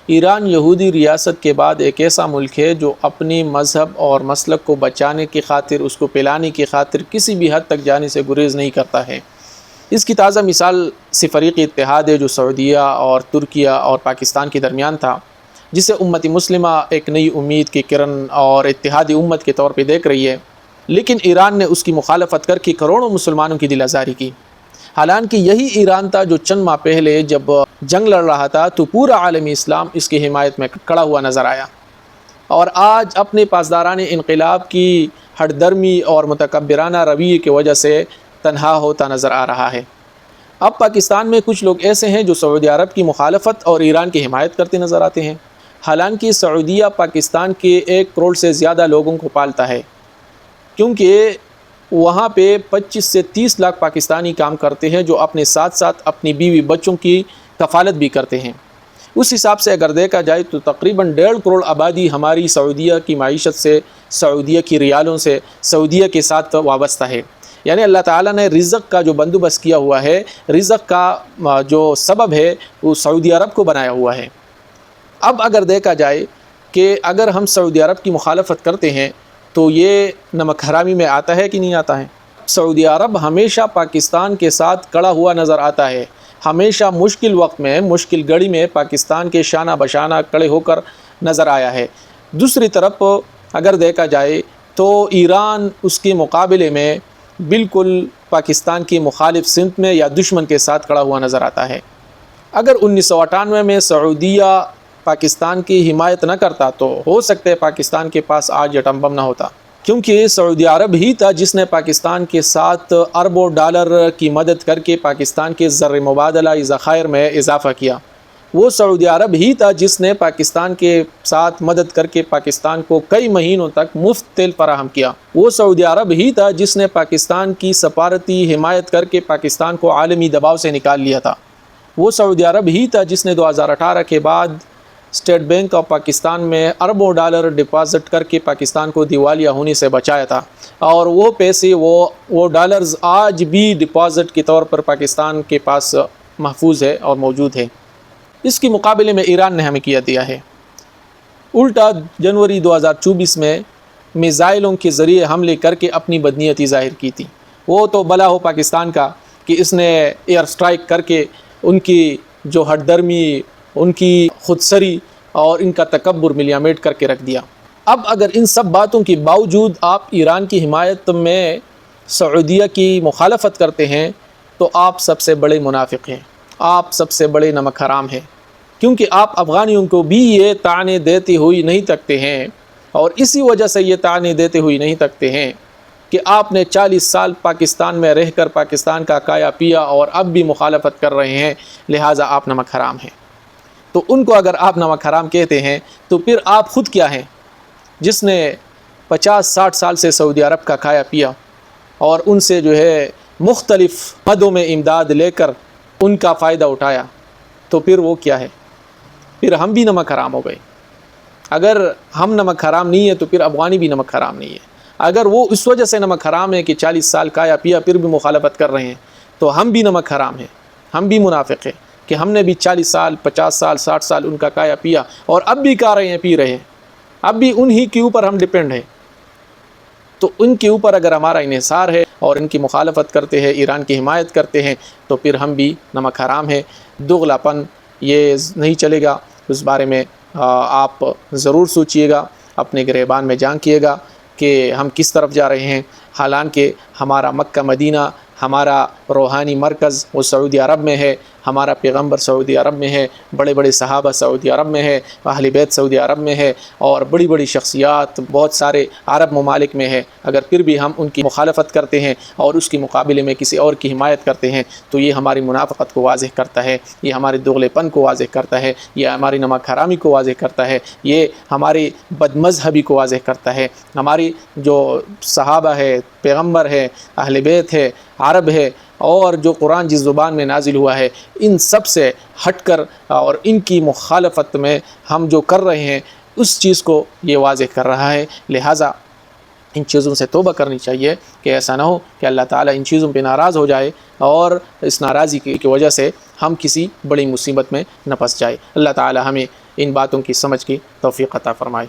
ایران یہودی ریاست کے بعد ایک ایسا ملک ہے جو اپنی مذہب اور مسلک کو بچانے کی خاطر، اس کو پلانے کی خاطر کسی بھی حد تک جانے سے گریز نہیں کرتا ہے۔ اس کی تازہ مثال فریقی اتحاد ہے جو سعودیہ اور ترکیہ اور پاکستان کے درمیان تھا، جسے امت مسلمہ ایک نئی امید کی کرن اور اتحادی امت کے طور پہ دیکھ رہی ہے، لیکن ایران نے اس کی مخالفت کر کے کروڑوں مسلمانوں کی دل آزاری کی۔ حالانکہ یہی ایران تھا جو چند ماہ پہلے جب جنگ لڑ رہا تھا تو پورا عالمی اسلام اس کی حمایت میں کھڑا ہوا نظر آیا، اور آج اپنے پاسداران انقلاب کی ہٹ درمی اور متکبرانہ رویے کی وجہ سے تنہا ہوتا نظر آ رہا ہے۔ اب پاکستان میں کچھ لوگ ایسے ہیں جو سعودی عرب کی مخالفت اور ایران کی حمایت کرتے نظر آتے ہیں، حالانکہ سعودیہ پاکستان کے 1 کروڑ سے زیادہ لوگوں کو پالتا ہے، کیونکہ وہاں پہ 25 سے 30 لاکھ پاکستانی کام کرتے ہیں جو اپنے ساتھ ساتھ اپنی بیوی بچوں کی کفالت بھی کرتے ہیں۔ اس حساب سے اگر دیکھا جائے تو تقریباً 1.5 کروڑ آبادی ہماری سعودیہ کی معیشت سے، سعودیہ کی ریالوں سے، سعودیہ کے ساتھ وابستہ ہے۔ یعنی اللہ تعالیٰ نے رزق کا جو بندوبست کیا ہوا ہے، رزق کا جو سبب ہے وہ سعودی عرب کو بنایا ہوا ہے۔ اب اگر دیکھا جائے کہ اگر ہم سعودی عرب کی مخالفت کرتے ہیں تو یہ نمک حرامی میں آتا ہے کہ نہیں آتا ہے؟ سعودی عرب ہمیشہ پاکستان کے ساتھ کڑا ہوا نظر آتا ہے، ہمیشہ مشکل وقت میں، مشکل گھڑی میں پاکستان کے شانہ بشانہ کڑے ہو کر نظر آیا ہے۔ دوسری طرف اگر دیکھا جائے تو ایران اس کے مقابلے میں بالکل پاکستان کی مخالف سمت میں یا دشمن کے ساتھ کڑا ہوا نظر آتا ہے۔ اگر 1998 میں سعودیہ پاکستان کی حمایت نہ کرتا تو ہو سکتا ہے پاکستان کے پاس آج ایٹم بم نہ ہوتا، کیونکہ سعودی عرب ہی تھا جس نے پاکستان کے ساتھ اربوں ڈالر کی مدد کر کے پاکستان کے زر مبادلہ ذخائر میں اضافہ کیا۔ وہ سعودی عرب ہی تھا جس نے پاکستان کے ساتھ مدد کر کے پاکستان کو کئی مہینوں تک مفت تیل فراہم کیا۔ وہ سعودی عرب ہی تھا جس نے پاکستان کی سفارتی حمایت کر کے پاکستان کو عالمی دباؤ سے نکال لیا تھا۔ وہ سعودی عرب ہی تھا جس نے 2018 کے بعد اسٹیٹ بینک آف پاکستان میں اربوں ڈالر ڈپازٹ کر کے پاکستان کو دیوالیہ ہونے سے بچایا تھا، اور وہ پیسے وہ ڈالرز آج بھی ڈپازٹ کے طور پر پاکستان کے پاس محفوظ ہے اور موجود ہے۔ اس کے مقابلے میں ایران نے ہمیں کیا دیا ہے، الٹا جنوری 2024 میں میزائلوں کے ذریعے حملے کر کے اپنی بدنیتی ظاہر کی تھی۔ وہ تو بلا ہو پاکستان کا کہ اس نے ایئر سٹرائک کر کے ان کی جو ہٹ درمی، ان کی خودسری اور ان کا تکبر ملیامیٹ کر کے رکھ دیا۔ اب اگر ان سب باتوں کے باوجود آپ ایران کی حمایت میں سعودیہ کی مخالفت کرتے ہیں تو آپ سب سے بڑے منافق ہیں، آپ سب سے بڑے نمک حرام ہیں، کیونکہ آپ افغانیوں کو بھی یہ طعنے دیتے ہوئی نہیں تکتے ہیں، اور اسی وجہ سے یہ طعنے دیتے ہوئی نہیں تکتے ہیں کہ آپ نے 40 سال پاکستان میں رہ کر پاکستان کا کایا پیا اور اب بھی مخالفت کر رہے ہیں، لہٰذا آپ نمک حرام ہیں۔ تو ان کو اگر آپ نمک حرام کہتے ہیں تو پھر آپ خود کیا ہیں جس نے 50-60 سال سے سعودی عرب کا کھایا پیا اور ان سے جو ہے مختلف مدوں میں امداد لے کر ان کا فائدہ اٹھایا؟ تو پھر وہ کیا ہے؟ پھر ہم بھی نمک حرام ہو گئے۔ اگر ہم نمک حرام نہیں ہے تو پھر افغانی بھی نمک حرام نہیں ہے۔ اگر وہ اس وجہ سے نمک حرام ہے کہ 40 سال کھایا پیا پھر بھی مخالفت کر رہے ہیں تو ہم بھی نمک حرام ہیں، ہم بھی منافق ہیں کہ ہم نے بھی 40 سال 50 سال 60 سال ان کا کایا پیا اور اب بھی کھا رہے ہیں، پی رہے ہیں، اب بھی انہی کے اوپر ہم ڈپینڈ ہیں۔ تو ان کے اوپر اگر ہمارا انحصار ہے اور ان کی مخالفت کرتے ہیں، ایران کی حمایت کرتے ہیں، تو پھر ہم بھی نمک حرام ہیں۔ دغلاپن یہ نہیں چلے گا، اس بارے میں آپ ضرور سوچئے گا، اپنے گریبان میں جھانکیے گا کہ ہم کس طرف جا رہے ہیں۔ حالانکہ ہمارا مکہ مدینہ، ہمارا روحانی مرکز وہ سعودی عرب میں ہے، ہمارا پیغمبر سعودی عرب میں ہے، بڑے بڑے صحابہ سعودی عرب میں ہے، اہل بیت سعودی عرب میں ہے، اور بڑی بڑی شخصیات بہت سارے عرب ممالک میں ہے۔ اگر پھر بھی ہم ان کی مخالفت کرتے ہیں اور اس کے مقابلے میں کسی اور کی حمایت کرتے ہیں تو یہ ہماری منافقت کو واضح کرتا ہے، یہ ہمارے دغلے پن کو واضح کرتا ہے، یہ ہماری نمک حرامی کو واضح کرتا ہے، یہ ہماری بد مذہبی کو واضح کرتا ہے۔ ہماری جو صحابہ ہے، پیغمبر ہے، اہل بیت ہے، عرب ہے، اور جو قرآن جس زبان میں نازل ہوا ہے، ان سب سے ہٹ کر اور ان کی مخالفت میں ہم جو کر رہے ہیں اس چیز کو یہ واضح کر رہا ہے۔ لہٰذا ان چیزوں سے توبہ کرنی چاہیے کہ ایسا نہ ہو کہ اللہ تعالیٰ ان چیزوں پہ ناراض ہو جائے اور اس ناراضی کی وجہ سے ہم کسی بڑی مصیبت میں نہ پھنس جائے۔ اللہ تعالیٰ ہمیں ان باتوں کی سمجھ کی توفیق عطا فرمائے۔